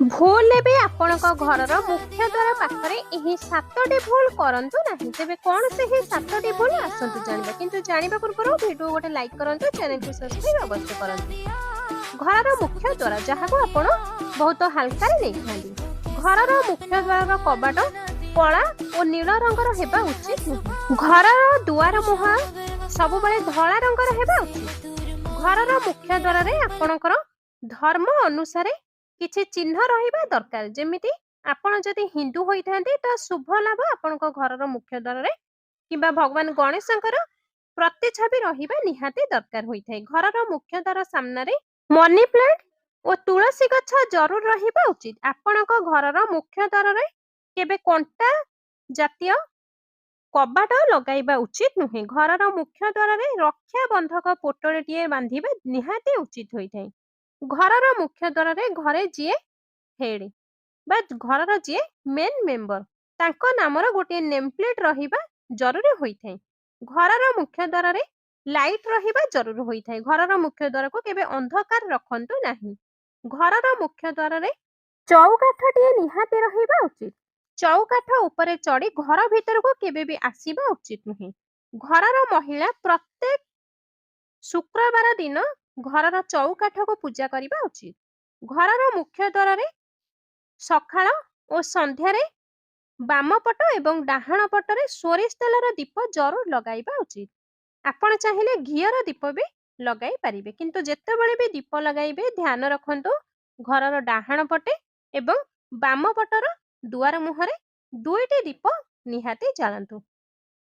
ଭୁଲରେ ବି ଆପଣଙ୍କ ଘରର ମୁଖ୍ୟ ଦ୍ୱାର ପାଖରେ ଏହି 7ଟି ଭୁଲ କରନ୍ତୁ ନାହିଁ। ତେବେ କ'ଣ ସେହି 7ଟି ଭୁଲ ଆସନ୍ତୁ ଜାଣିବା। କିନ୍ତୁ ଜାଣିବା ପୂର୍ବରୁ ଭିଡ଼ିଓ ଗୋଟେ ଲାଇକ୍ କରନ୍ତୁ, ଚ୍ୟାନେଲକୁ ସବସ୍କ୍ରାଇବ୍ ଅବଶ୍ୟ କରନ୍ତୁ। ଘରର ମୁଖ୍ୟ ଦ୍ୱାର ଯାହାକୁ ଆପଣ ବହୁତ ହାଲକାରେ ନେଇଥାନ୍ତି। ଘରର ମୁଖ୍ୟ ଦ୍ୱାରର କବାଟ କଳା ଓ ନୀଳ ରଙ୍ଗର ହେବା ଉଚିତ ନୁହେଁ। ଘରର ଦୁଆର ମୁହଁ ସବୁବେଳେ ଧଳା ରଙ୍ଗର ହେବା ଉଚିତ। ଘରର ମୁଖ୍ୟ ଦ୍ୱାରରେ ଆପଣଙ୍କର ଧର୍ମ ଅନୁସାରେ କିଛି ଚିହ୍ନ ରହିବା ଦରକାର। ଯେମିତି ଆପଣ ଯଦି ହିନ୍ଦୁ ହୋଇଥାନ୍ତି ତ ଶୁଭ ଲାଭ ଆପଣଙ୍କ ଘରର ମୁଖ୍ୟ ଦ୍ୱାରରେ କିମ୍ବା ଭଗବାନ ଗଣେଶଙ୍କର ପ୍ରତିଛବି ରହିବା ନିହାତି ଦରକାର ହୋଇଥାଏ। ଘରର ମୁଖ୍ୟ ଦ୍ୱାର ସାମ୍ନାରେ ମନି ପ୍ଲାଣ୍ଟ ଓ ତୁଳସୀ ଗଛ ଜରୁର ରହିବା ଉଚିତ। ଆପଣଙ୍କ ଘରର ମୁଖ୍ୟ ଦ୍ୱାରରେ କେବେ କଣ୍ଟା ଜାତୀୟ କବାଟ ଲଗାଇବା ଉଚିତ ନୁହେଁ। ଘରର ମୁଖ୍ୟ ଦ୍ୱାରରେ ରକ୍ଷା ବନ୍ଧକ ପୋଟଳଟିଏ ବାନ୍ଧିବା ନିହାତି ଉଚିତ ହୋଇଥାଏ। ଘରର ମୁଖ୍ୟ ଦ୍ୱାରରେ ଘରେ ଯିଏ ହେଡ୍ ବା ଘରର ଯିଏ ମେନ୍ ମେମ୍ବର ତାଙ୍କ ନାମର ଗୋଟିଏ ନେମ୍ ପ୍ଲେଟ୍ ରହିବା ଜରୁରୀ ହୋଇଥାଏ। ଘରର ମୁଖ୍ୟ ଦ୍ୱାରରେ ଲାଇଟ୍ ରହିବା ଜରୁରୀ ହୋଇଥାଏ। ଘରର ମୁଖ୍ୟ ଦ୍ୱାରକୁ କେବେ ଅନ୍ଧକାର ରଖନ୍ତୁ ନାହିଁ। ଘରର ମୁଖ୍ୟ ଦ୍ୱାରରେ ଚଉକାଠଟିଏ ନିହାତି ରହିବା ଉଚିତ। ଚଉକାଠ ଉପରେ ଚଢ଼ି ଘର ଭିତରକୁ କେବେ ବି ଆସିବା ଉଚିତ ନୁହେଁ। ଘରର ମହିଳା ପ୍ରତ୍ୟେକ ଶୁକ୍ରବାର ଦିନ ଘରର ଚଉକାଠକୁ ପୂଜା କରିବା ଉଚିତ। ଘରର ମୁଖ୍ୟ ଦ୍ୱାରରେ ସକାଳ ଓ ସନ୍ଧ୍ୟାରେ ବାମ ପଟ ଏବଂ ଡାହାଣ ପଟରେ ସୋରିଷ ତେଲର ଦୀପ ଜରୁର ଲଗାଇବା ଉଚିତ। ଆପଣ ଚାହିଁଲେ ଘିଅର ଦୀପ ବି ଲଗାଇ ପାରିବେ। କିନ୍ତୁ ଯେତେବେଳେ ବି ଦୀପ ଲଗାଇବେ ଧ୍ୟାନ ରଖନ୍ତୁ ଘରର ଡାହାଣ ପଟେ ଏବଂ ବାମ ପଟର ଦୁଆର ମୁହଁରେ 2ଟି ଦୀପ ନିହାତି ଜାଳନ୍ତୁ।